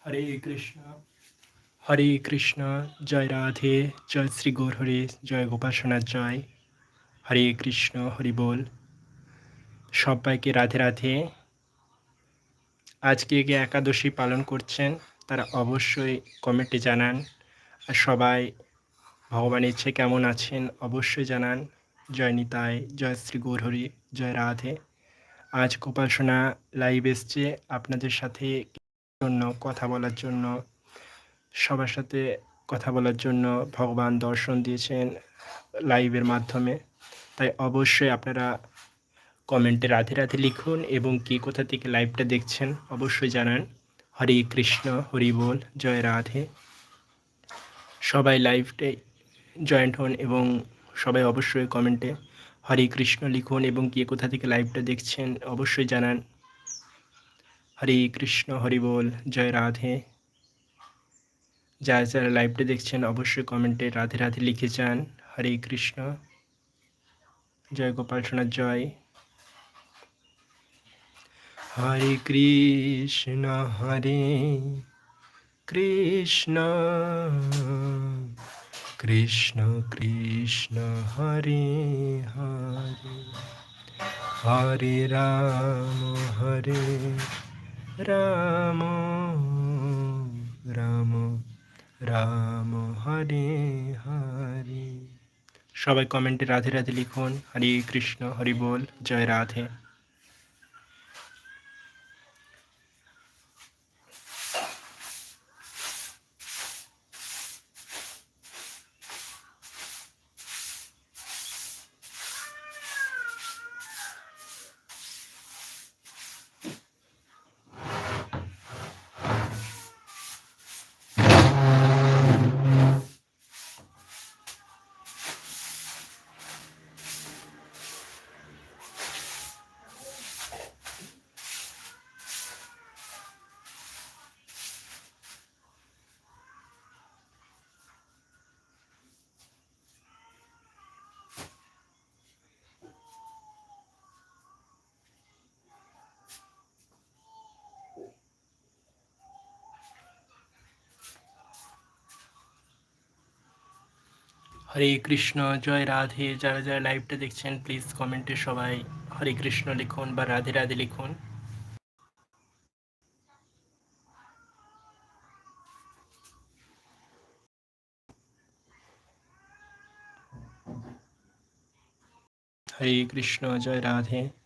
হরে কৃষ্ণ, হরে কৃষ্ণ, জয় রাধে, জয় শ্রী গৌর হরে, জয় গোপাসনার জয়। হরে কৃষ্ণ, হরি বল। সবাইকে রাধে রাধে। আজকে কে একাদশী পালন করছেন তারা অবশ্যই কমেন্টে জানান। আর সবাই ভগবান ইচ্ছে কেমন আছেন অবশ্যই জানান। জয় নিতাই, জয় শ্রী গৌর হরি, জয় রাধে। আজ গোপাসনা লাইভ এসছে আপনাদের সাথে জন্য কথা বলার জন্য, সবার সাথে কথা বলার জন্য। ভগবান দর্শন দিয়েছেন লাইভের মাধ্যমে, তাই অবশ্যই আপনারা কমেন্টে রাধে রাধে লিখুন এবং কে কোথা থেকে লাইভটা দেখছেন অবশ্যই জানান। হরে কৃষ্ণ, হরি বল, জয় রাধে। সবাই লাইভে জয়েন্ট হন এবং সবাই অবশ্যই কমেন্টে হরে কৃষ্ণ লিখুন এবং কে কোথা থেকে লাইভটা দেখছেন অবশ্যই জানান। হরে কৃষ্ণ, হরি বল, জয় রাধে। যারা যারা লাইভটা দেখছেন অবশ্যই কমেন্টে রাধে রাধে লিখে যান। হরে কৃষ্ণ, জয় গোপাল সোনার জয়। হরে কৃষ্ণ, হরে কৃষ্ণ, কৃষ্ণ কৃষ্ণ, হরে হরে, হরে রাম, হরে রাম, রাম রাম, হরে হরে। সবাই কমেন্টে রাধে রাধে লিখুন। হরে কৃষ্ণ, হরি বল, জয় রাধে। হরে কৃষ্ণ, জয় রাধে। যারা যারা লাইভটা দেখছেন প্লিজ কমেন্টে সবাই হরে কৃষ্ণ লিখুন বা রাধে রাধে লিখুন। হরে কৃষ্ণ, জয় রাধে।